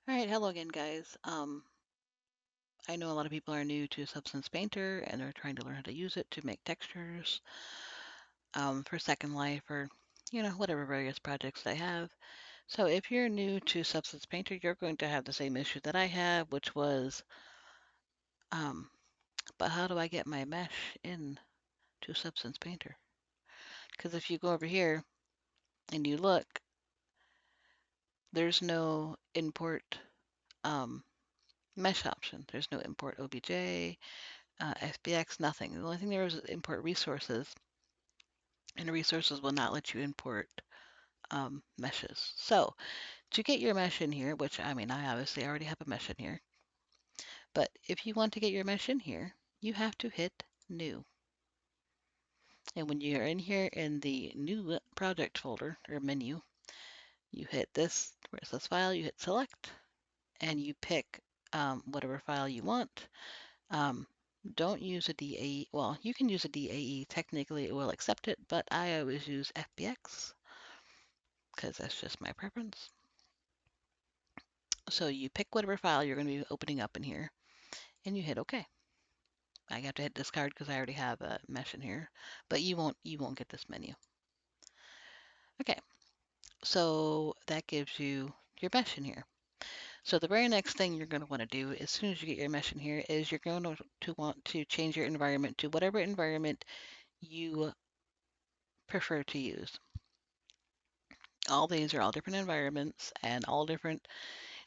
All right, hello again, guys. I know a lot of people are new to Substance Painter and they're trying to learn how to use it to make textures for Second Life or, whatever various projects they have. So if you're new to Substance Painter, you're going to have the same issue that I have, which was, um, but how do I get my mesh in to Substance Painter? Because if you go over here and you look, there's no import um, mesh option. There's no import OBJ, FBX, nothing. The only thing there is import resources, and resources will not let you import meshes. So to get your mesh in here, which I mean, I obviously already have a mesh in here, but if you want to get your mesh in here, you have to hit new. And when you're in here in the new project folder or menu, you hit this, where it says file, you hit select, and you pick whatever file you want. Um, don't use a DAE. Well, you can use a DAE. Technically, it will accept it, but I always use FBX because that's just my preference. So you pick whatever file you're going to be opening up in here, and you hit OK. I have to hit discard because I already have a mesh in here, but you won't get this menu. Okay, so that gives you your mesh in here. So the very next thing you're going to want to do as soon as you get your mesh in here is you're going to want to change your environment to whatever environment you prefer to use. All these are all different environments and all different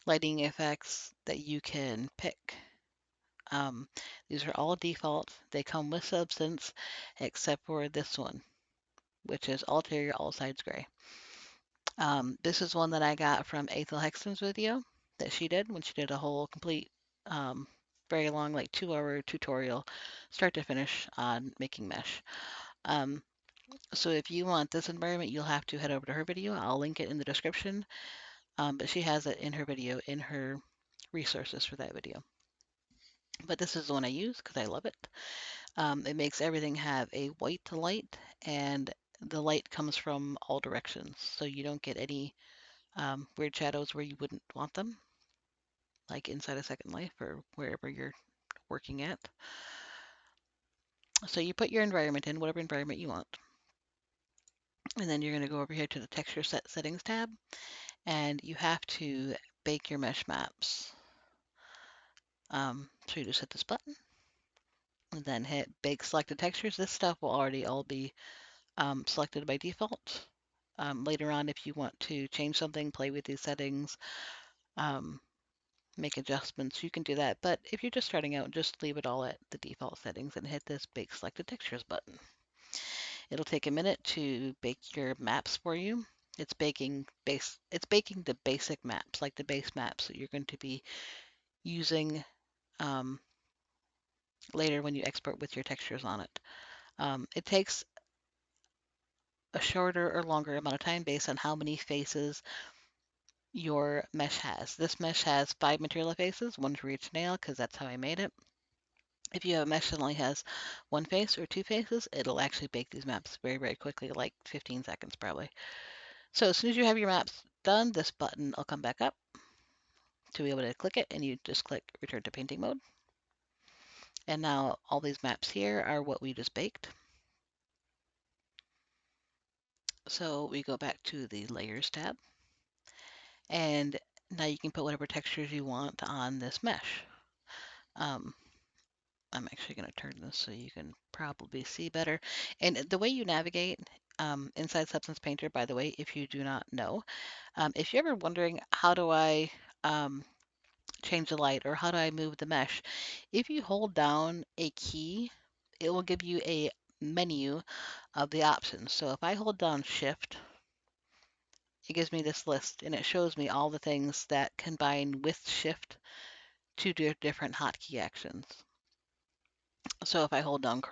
lighting effects that you can pick. Um, these are all default. They come with Substance, except for this one, which is Ulterior All Sides Gray. This is one that I got from Ethel Hexton's video that she did when she did a whole complete, very long, like 2 hour tutorial, start to finish on making mesh. Um, so if you want this environment, you'll have to head over to her video. I'll link it in the description, but she has it in her video, in her resources for that video. But this is the one I use because I love it. It makes everything have a white light, and the light comes from all directions, so you don't get any weird shadows where you wouldn't want them, like inside a Second Life or wherever you're working at. So you put your environment in, whatever environment you want, and then you're going to go over here to the Texture Settings tab, and you have to bake your mesh maps. So you just hit this button, and then hit Bake Selected Textures. This stuff will already all be selected by default. Later on, if you want to change something, play with these settings, um, make adjustments, you can do that. But if you're just starting out, just leave it all at the default settings and hit this Bake Selected Textures button. It'll take a minute to bake your maps for you. It's baking the basic maps, like the base maps that you're going to be using um, later when you export with your textures on it. It takes a shorter or longer amount of time based on how many faces your mesh has. This mesh has 5 material faces, one for each nail, because that's how I made it. If you have a mesh that only has one face or two faces, it'll actually bake these maps very, very quickly, like 15 seconds probably. So as soon as you have your maps done, this button will come back up to be able to click it, and you just click return to painting mode. And now all these maps here are what we just baked. So we go back to the layers tab, and now you can put whatever textures you want on this mesh. Um, I'm actually going to turn this so you can probably see better. And the way you navigate inside Substance Painter, by the way, if you do not know, if you're ever wondering how do I change the light or how do I move the mesh, if you hold down a key, it will give you a menu of the options. So if I hold down Shift, it gives me this list and it shows me all the things that combine with Shift to do different hotkey actions. So if I hold down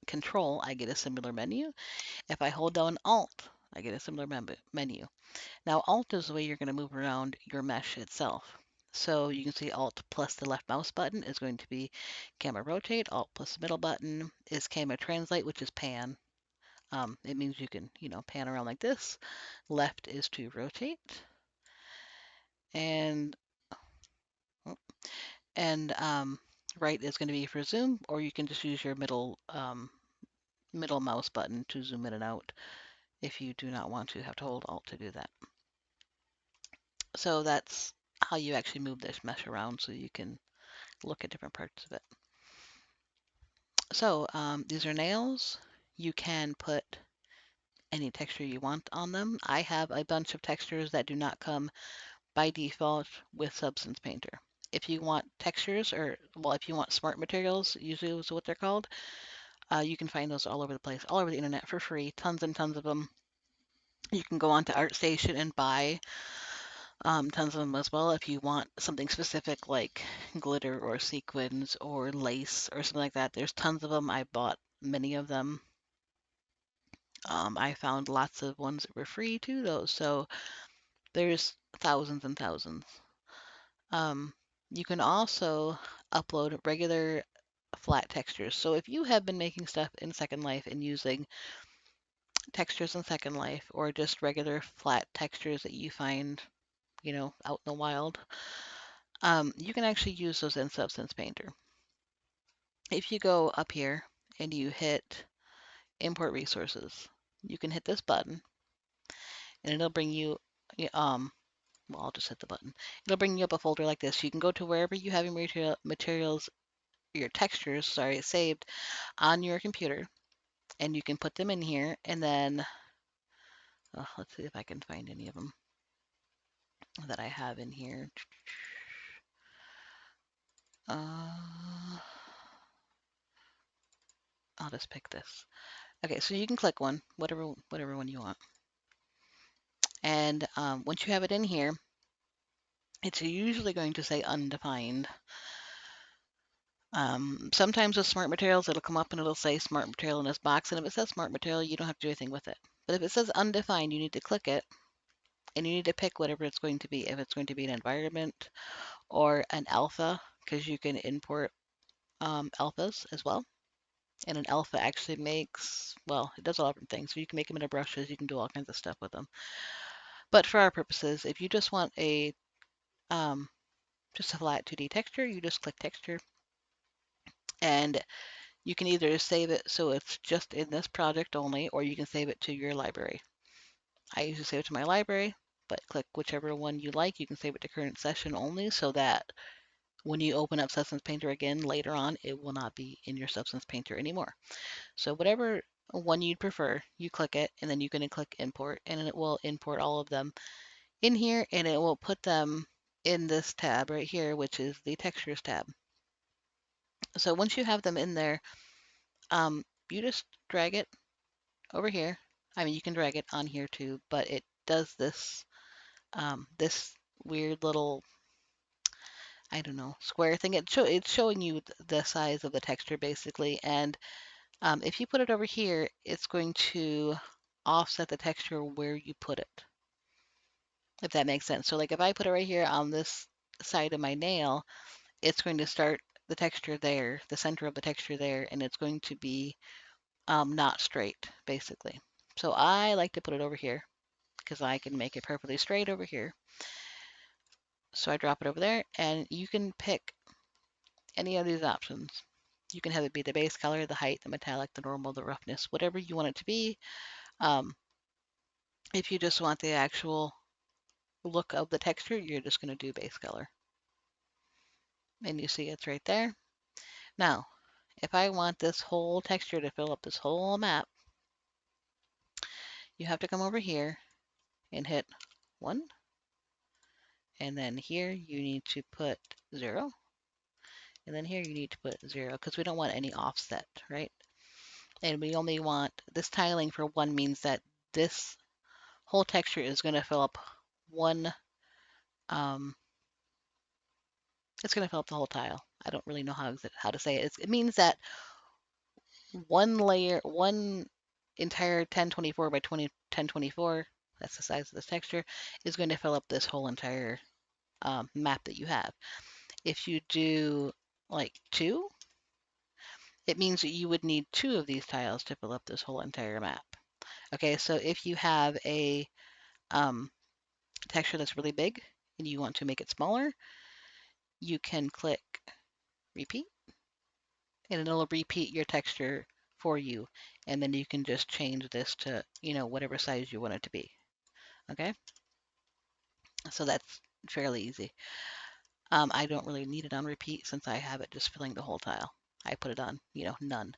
control, I get a similar menu. If I hold down Alt, I get a similar menu. Now Alt is the way you're going to move around your mesh itself. So you can see Alt plus the left mouse button is going to be camera rotate. Alt plus the middle button is camera translate, which is pan. It means you can, pan around like this. Left is to rotate. And and right is going to be for zoom, or you can just use your middle mouse button to zoom in and out if you do not want to have to hold Alt to do that. So that's how you actually move this mesh around so you can look at different parts of it. So these are nails. You can put any texture you want on them. I have a bunch of textures that do not come by default with Substance Painter. If you want textures, or well, if you want smart materials, usually is what they're called, you can find those all over the place, all over the internet for free, tons and tons of them. You can go onto ArtStation and buy tons of them as well if you want something specific like glitter or sequins or lace or something like that. There's tons of them. I bought many of them. I found lots of ones that were free too, though. So there's thousands and thousands. Um, you can also upload regular flat textures. So if you have been making stuff in Second Life and using textures in Second Life or just regular flat textures that you find, out in the wild, you can actually use those in Substance Painter. If you go up here and you hit Import Resources, you can hit this button and it'll bring you, well, I'll just hit the button. It'll bring you up a folder like this. You can go to wherever you have your materials, your textures, sorry, saved on your computer, and you can put them in here. And then, let's see if I can find any of them that I have in here. Uh, I'll just pick this. Okay, so you can click one, whatever one you want. And once you have it in here, it's usually going to say undefined. Sometimes with smart materials, it'll come up and it'll say smart material in this box. And if it says smart material, you don't have to do anything with it. But if it says undefined, you need to click it and you need to pick whatever it's going to be. If it's going to be an environment or an alpha, because you can import alphas as well. And an alpha actually makes, well, it does a lot of different things. So you can make them into brushes, you can do all kinds of stuff with them. But for our purposes, if you just want just a flat 2D texture, you just click texture. And you can either save it so it's just in this project only, or you can save it to your library. I usually save it to my library, but click whichever one you like. You can save it to current session only so that when you open up Substance Painter again later on, it will not be in your Substance Painter anymore. So whatever one you'd prefer, you click it, and then you can click import, and it will import all of them in here, and it will put them in this tab right here, which is the textures tab. So once you have them in there, you just drag it over here. I mean, you can drag it on here too, but it does this this weird little, I don't know, square thing. It's showing you the size of the texture basically, and if you put it over here, it's going to offset the texture where you put it, if that makes sense. So like if I put it right here on this side of my nail, it's going to start the texture there, the center of the texture there, and it's going to be not straight, basically. So I like to put it over here because I can make it perfectly straight over here. So I drop it over there, and you can pick any of these options. You can have it be the base color, the height, the metallic, the normal, the roughness, whatever you want it to be. Um, if you just want the actual look of the texture, you're just going to do base color. And you see it's right there. Now, if I want this whole texture to fill up this whole map, you have to come over here and hit 1. And then here you need to put 0. And then here you need to put 0 because we don't want any offset, right? And we only want this tiling for 1 means that this whole texture is going to fill up one, it's going to fill up the whole tile. I don't really know how to say it. It means that one layer, one entire 1024 by 1024, that's the size of this texture, is going to fill up this whole entire map that you have. If you do like 2, it means that you would need 2 of these tiles to fill up this whole entire map. Okay, so if you have a texture that's really big and you want to make it smaller, you can click repeat, and it'll repeat your texture for you. And then you can just change this to, whatever size you want it to be. Okay, so that's fairly easy. I don't really need it on repeat since I have it just filling the whole tile. I put it on, none.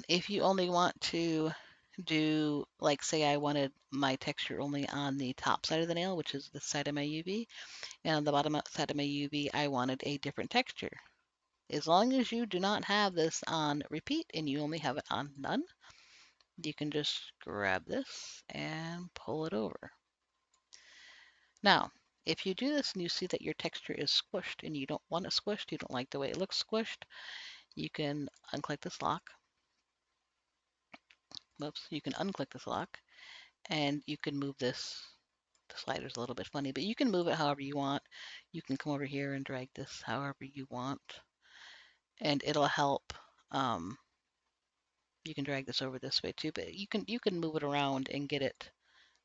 If you only want to do, like, say I wanted my texture only on the top side of the nail, which is the side of my UV, and on the bottom side of my UV, I wanted a different texture. As long as you do not have this on repeat and you only have it on none, you can just grab this and pull it over. Now, if you do this and you see that your texture is squished and you don't want it squished, you don't like the way it looks squished, you can unclick this lock. Whoops, you can unclick this lock and you can move this. The slider's a little bit funny, but you can move it however you want. You can come over here and drag this however you want, and it'll help. You can drag this over this way too, but you can move it around and get it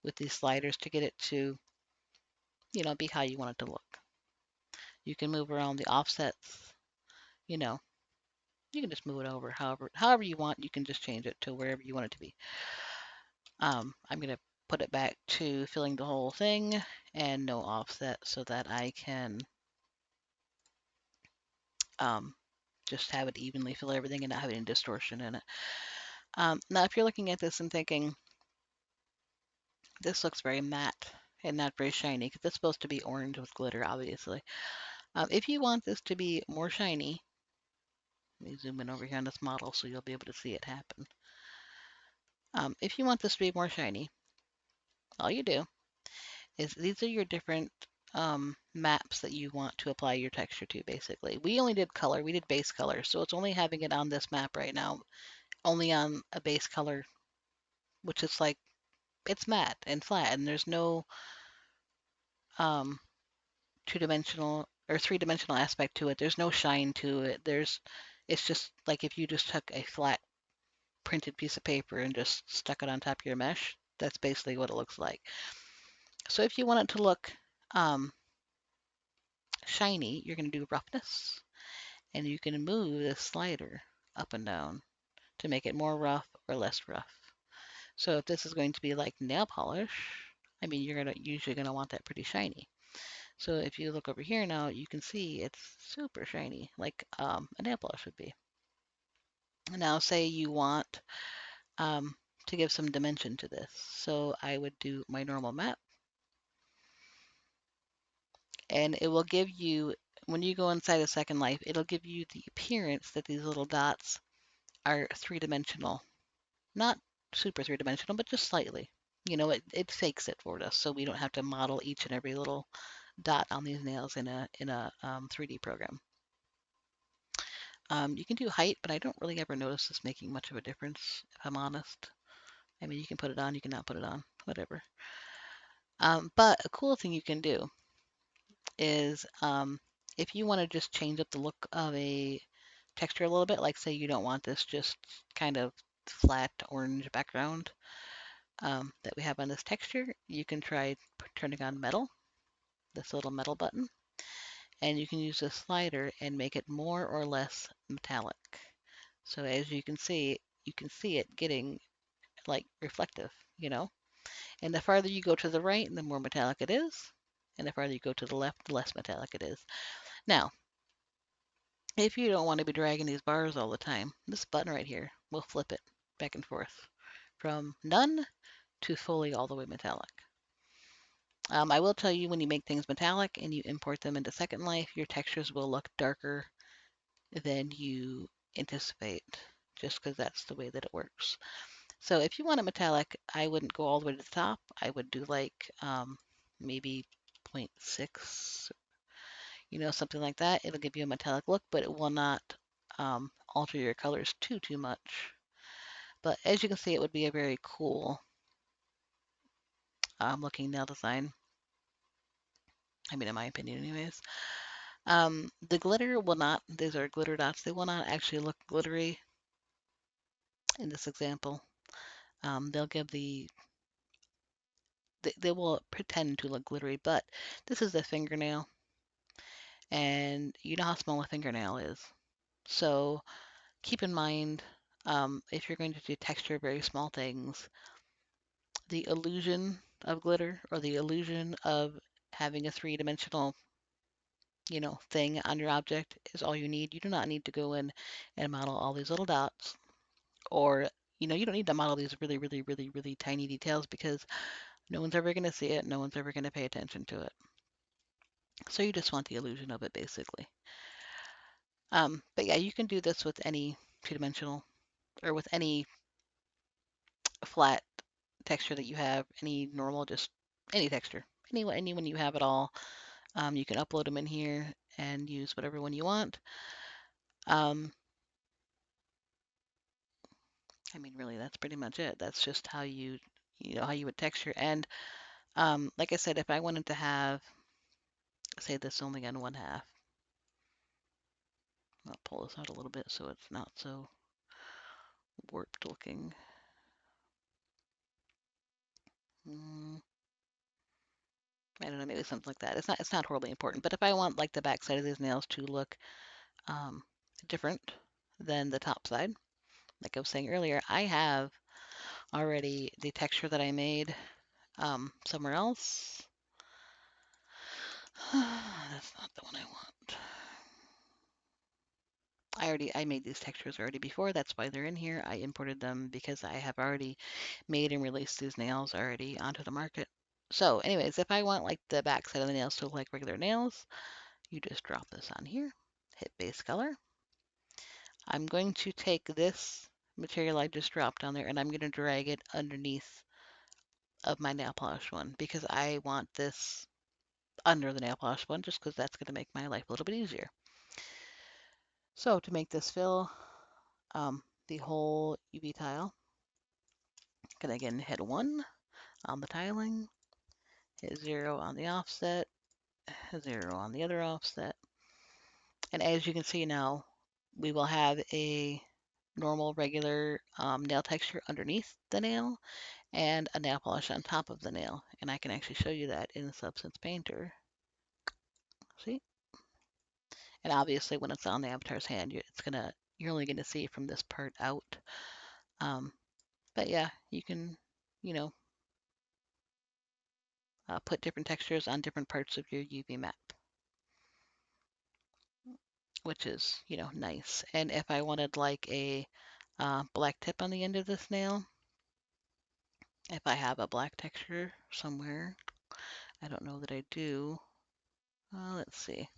with these sliders to get it to, be how you want it to look. You can move around the offsets, you know, you can just move it over however you want. You can just change it to wherever you want it to be. I'm gonna put it back to filling the whole thing and no offset so that I can just have it evenly fill everything and not have any distortion in it. Now, if you're looking at this and thinking, this looks very matte and not very shiny, because it's supposed to be orange with glitter, obviously. If you want this to be more shiny, let me zoom in over here on this model so you'll be able to see it happen. If you want this to be more shiny, all you do is these are your different maps that you want to apply your texture to, basically. We only did color, we did base color, so it's only having it on this map right now, only on a base color, which is like, it's matte and flat, and there's no um, two-dimensional or three-dimensional aspect to it. There's no shine to it. It's just like if you just took a flat printed piece of paper and just stuck it on top of your mesh, that's basically what it looks like. So if you want it to look shiny, you're going to do roughness, and you can move this slider up and down to make it more rough or less rough. So if this is going to be like nail polish, I mean, you're usually going to want that pretty shiny. So if you look over here now, you can see it's super shiny, like a nail polish would be. Now, say you want to give some dimension to this. So I would do my normal map, and it will give you, when you go inside a Second Life, it'll give you the appearance that these little dots are three-dimensional. Not super three-dimensional, but just slightly. It fakes it for us, so we don't have to model each and every little dot on these nails in a 3D program. You can do height, but I don't really ever notice this making much of a difference, if I'm honest. I mean, you can put it on, you can not put it on, whatever. But a cool thing you can do is if you want to just change up the look of a texture a little bit, like say you don't want this just kind of flat orange background that we have on this texture, you can try turning on metal, this little metal button, and you can use this slider and make it more or less metallic. So as you can see it getting like reflective, And the farther you go to the right, the more metallic it is. And the farther you go to the left, the less metallic it is. Now, if you don't want to be dragging these bars all the time, this button right here will flip it back and forth from none to fully all the way metallic. I will tell you, when you make things metallic and you import them into Second Life, your textures will look darker than you anticipate, just because that's the way that it works. So if you want it metallic, I wouldn't go all the way to the top. I would do like maybe 0.6, something like that. It'll give you a metallic look, but it will not alter your colors too much. But as you can see, it would be a very cool looking nail design. I mean, in my opinion, anyways. The glitter will not, these are glitter dots, they will not actually look glittery in this example. They'll give they will pretend to look glittery, but this is a fingernail, and you know how small a fingernail is. So keep in mind, if you're going to do texture very small things, the illusion of glitter or the illusion of having a three-dimensional, thing on your object is all you need. You do not need to go in and model all these little dots, or you don't need to model these really, really, really, really tiny details because no one's ever going to see it. No one's ever going to pay attention to it. So you just want the illusion of it, basically. But yeah, you can do this with any two-dimensional or with any flat texture that you have, any normal, just any texture, anyone you have at all. You can upload them in here and use whatever one you want. Um, I mean, really, that's pretty much it. That's just how you would texture. And like I said, if I wanted to have, say, this only on one half, I'll pull this out a little bit so it's not so warped looking. Mm, I don't know, maybe something like that. It's not horribly important. But if I want like the back side of these nails to look um, different than the top side, like I was saying earlier, I have already the texture that I made somewhere else. That's not the one I want. I made these textures already before. That's why they're in here. I imported them because I have already made and released these nails already onto the market. So anyways, if I want like the back side of the nails to look like regular nails, you just drop this on here, hit base color. I'm going to take this material I just dropped on there and I'm going to drag it underneath of my nail polish one because I want this under the nail polish one just because that's going to make my life a little bit easier. So to make this fill the whole UV tile, I'm going to again hit 1 on the tiling, hit 0 on the offset, 0 on the other offset. And as you can see now, we will have a normal regular nail texture underneath the nail and a nail polish on top of the nail. And I can actually show you that in the Substance Painter. See? And obviously when it's on the avatar's hand, you're only gonna see from this part out. But yeah, you can, you know, put different textures on different parts of your UV map, which is, nice. And if I wanted like a black tip on the end of this nail, if I have a black texture somewhere, I don't know that I do. Let's see.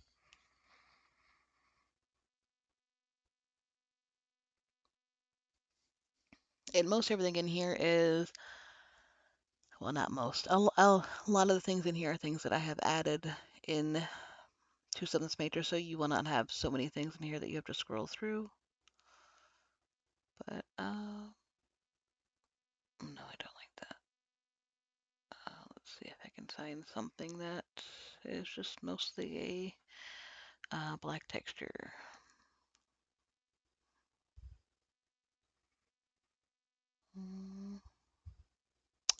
And most everything in here is, well, not most. A lot of the things in here are things that I have added in to Substance Painter, so you will not have so many things in here that you have to scroll through. But, no, I don't like that. Let's see if I can find something that is just mostly a black texture. Mm,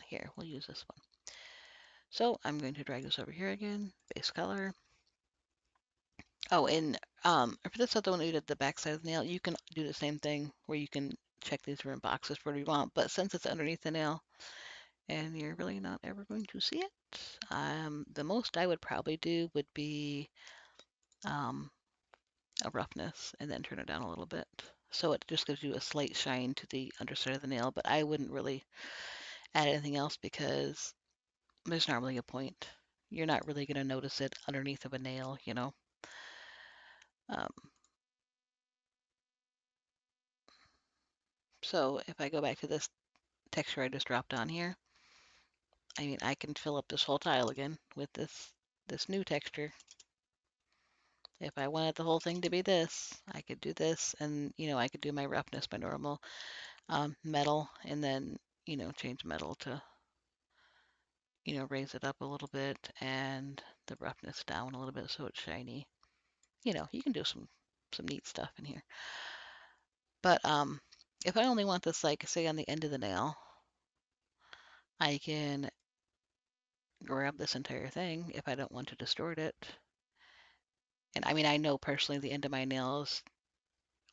Here, we'll use this one. So I'm going to drag this over here again, base color. Oh, and for this other one, we did the back side of the nail. You can do the same thing where you can check these different boxes for what you want, but since it's underneath the nail and you're really not ever going to see it, the most I would probably do would be um, a roughness and then turn it down a little bit. So it just gives you a slight shine to the underside of the nail, but I wouldn't really add anything else because there's not really a point. You're not really going to notice it underneath of a nail. Um, so if I go back to this texture I just dropped on here, I mean, I can fill up this whole tile again with this new texture. If I wanted the whole thing to be this, I could do this, and I could do my roughness by normal metal, and then change metal to raise it up a little bit, and the roughness down a little bit so it's shiny. You can do some neat stuff in here. But if I only want this, like say on the end of the nail, I can grab this entire thing if I don't want to distort it And I mean, I know personally the end of my nails,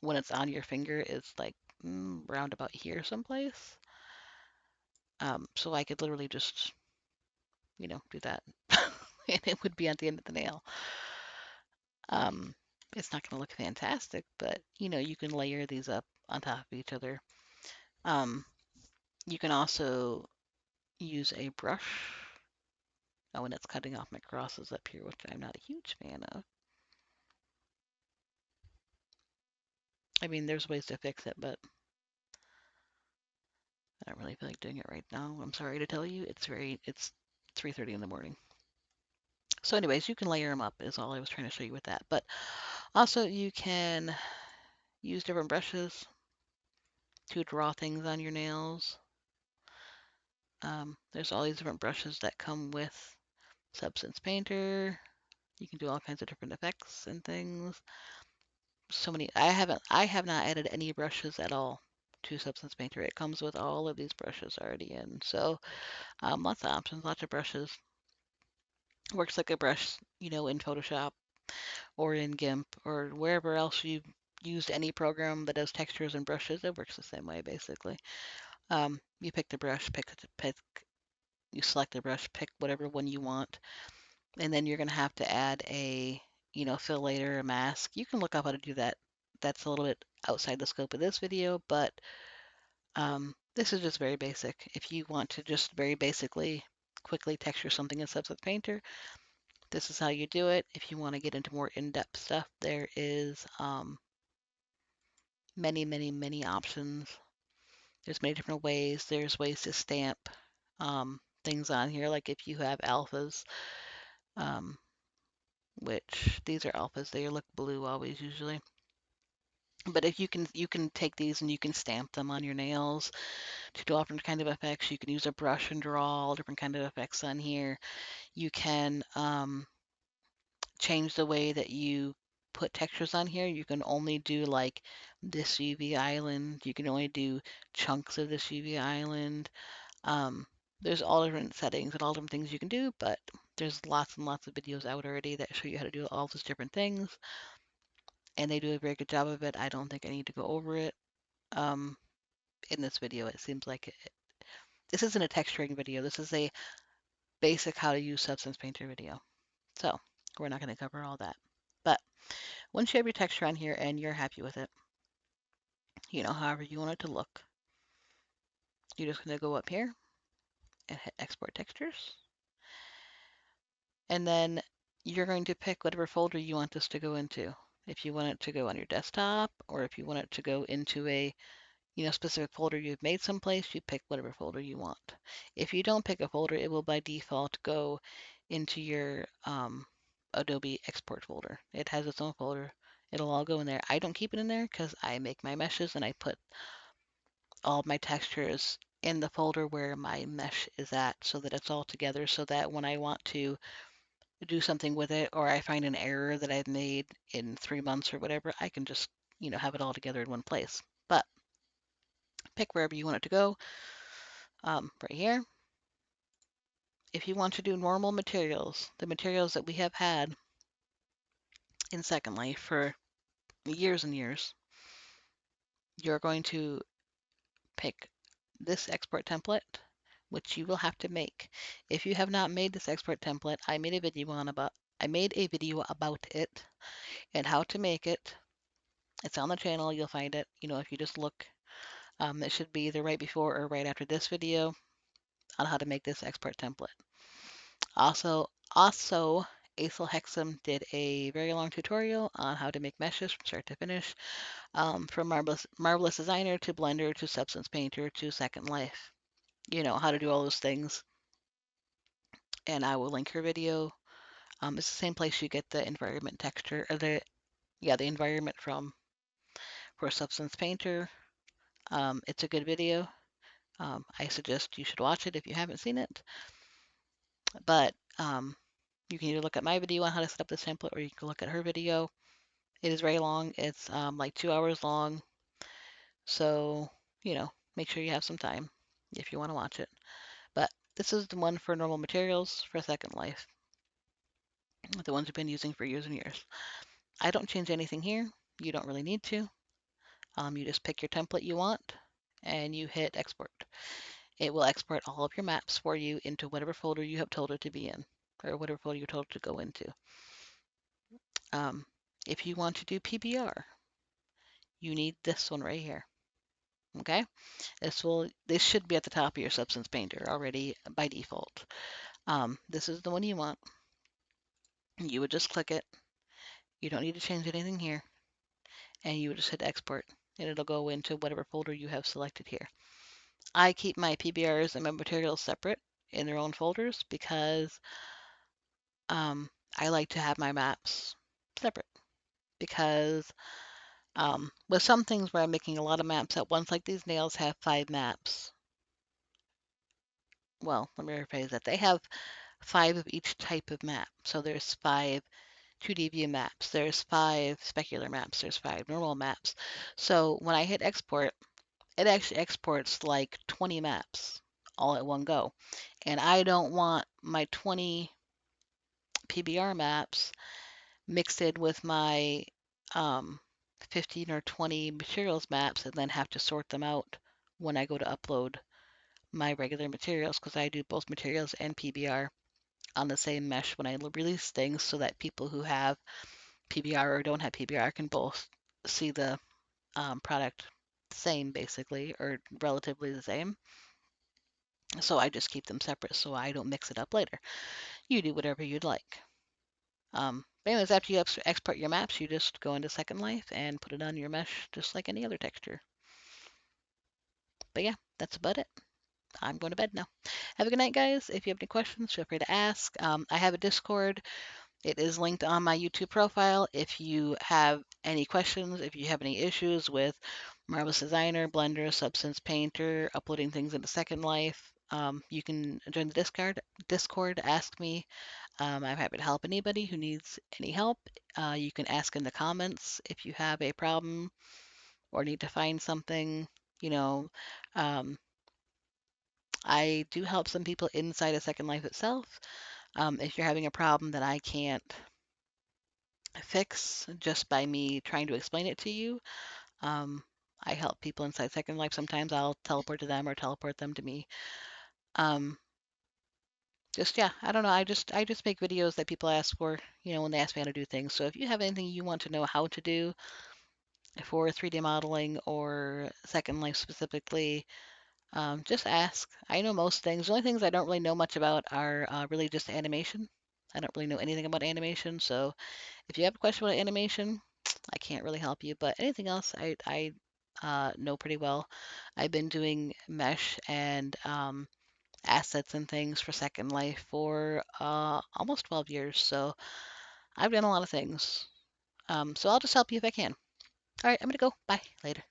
when it's on your finger, is like round about here someplace. So I could literally just, do that. And it would be at the end of the nail. Um, it's not going to look fantastic, but you can layer these up on top of each other. Um, you can also use a brush. Oh, and it's cutting off my crosses up here, which I'm not a huge fan of. I mean, there's ways to fix it, but I don't really feel like doing it right now. I'm sorry to tell you, it's 3:30 in the morning. So anyways, you can layer them up is all I was trying to show you with that. But also you can use different brushes to draw things on your nails. There's all these different brushes that come with Substance Painter. You can do all kinds of different effects and things. So many. I have not added any brushes at all to Substance Painter. It comes with all of these brushes already in. So lots of options, lots of brushes. Works like a brush, in Photoshop or in GIMP or wherever else you've used any program that does textures and brushes. It works the same way basically. You pick the brush, you select the brush, pick whatever one you want, and then you're going to have to add a, fill later, a mask. You can look up how to do that. That's a little bit outside the scope of this video, but this is just very basic. If you want to just very basically quickly texture something in Substance Painter, this is how you do it. If you want to get into more in-depth stuff, there is many, many, many options. There's many different ways. There's ways to stamp things on here, like if you have alphas, um, which these are alphas, they look blue always usually. But if you can take these and you can stamp them on your nails to do all different kind of effects. You can use a brush and draw all different kind of effects on here. You can change the way that you put textures on here. You can only do like this UV island. You can only do chunks of this UV island. Um, there's all different settings and all different things you can do, but there's lots and lots of videos out already that show you how to do all those different things, and they do a very good job of it. I don't think I need to go over it. Um, in this video, it seems like this isn't a texturing video. This is a basic how to use Substance Painter video. So we're not going to cover all that. But once you have your texture on here and you're happy with it, however you want it to look, you're just going to go up here and hit Export Textures. And then you're going to pick whatever folder you want this to go into. If you want it to go on your desktop, or if you want it to go into a specific folder you've made someplace, you pick whatever folder you want. If you don't pick a folder, it will by default go into your Adobe export folder. It has its own folder. It'll all go in there. I don't keep it in there because I make my meshes and I put all my textures in the folder where my mesh is at so that it's all together so that when I want to do something with it or I find an error that I've made in 3 months or whatever, I can just, have it all together in one place. But pick wherever you want it to go. Right here. If you want to do normal materials, the materials that we have had in Second Life for years and years, you're going to pick this export template, which you will have to make. If you have not made this export template, I made a video about it and how to make it. It's on the channel. You'll find it. If you just look, it should be either right before or right after this video on how to make this export template. Also, Acel Hexam did a very long tutorial on how to make meshes from start to finish, from Marvelous Designer to Blender to Substance Painter to Second Life. How to do all those things. And I will link her video. It's the same place you get the environment texture, or the environment from for Substance Painter. It's a good video. I suggest you should watch it if you haven't seen it. But you can either look at my video on how to set up this template, or you can look at her video. It is very long. It's like 2 hours long. So, make sure you have some time if you want to watch it. But this is the one for normal materials for Second Life. the ones we've been using for years and years. I don't change anything here. You don't really need to. You just pick your template you want and you hit export. It will export all of your maps for you into whatever folder you have told it to be in, or whatever folder you told it to go into. Um, if you want to do PBR, you need this one right here. Okay, this should be at the top of your Substance Painter already by default. This is the one you want. You would just click it. You don't need to change anything here, and you would just hit export, and it'll go into whatever folder you have selected here. I keep my PBRs and my materials separate in their own folders because I like to have my maps separate. Because with some things where I'm making a lot of maps at once, like these nails have 5 maps. Well, let me rephrase that. They have 5 of each type of map. So there's 5 2D view maps, there's 5 specular maps, there's 5 normal maps. So when I hit export, it actually exports like 20 maps all at one go. And I don't want my 20 PBR maps mixed in with my 15 or 20 materials maps and then have to sort them out when I go to upload my regular materials, because I do both materials and PBR on the same mesh when I release things, so that people who have PBR or don't have PBR can both see the product same, basically, or relatively the same. So I just keep them separate so I don't mix it up later. You do whatever you'd like. But anyways, after you export your maps, you just go into Second Life and put it on your mesh just like any other texture. But yeah, that's about it. I'm going to bed now. Have a good night, guys. If you have any questions, feel free to ask. I have a Discord. It is linked on my YouTube profile. If you have any questions, if you have any issues with Marvelous Designer, Blender, Substance Painter, uploading things into Second Life, you can join the Discord, ask me. I'm happy to help anybody who needs any help. You can ask in the comments if you have a problem or need to find something. You know, um, I do help some people inside of Second Life itself. If you're having a problem that I can't fix just by me trying to explain it to you, um, I help people inside Second Life. Sometimes I'll teleport to them or teleport them to me. Um, just yeah, I don't know. I just make videos that people ask for, when they ask me how to do things. So if you have anything you want to know how to do for 3D modeling or Second Life specifically, just ask. I know most things. The only things I don't really know much about are really just animation. I don't really know anything about animation. So if you have a question about animation, I can't really help you. But anything else, I know pretty well. I've been doing mesh and assets and things for Second Life for almost 12 years. So I've done a lot of things. So I'll just help you if I can. All right, I'm gonna go. Bye. Later.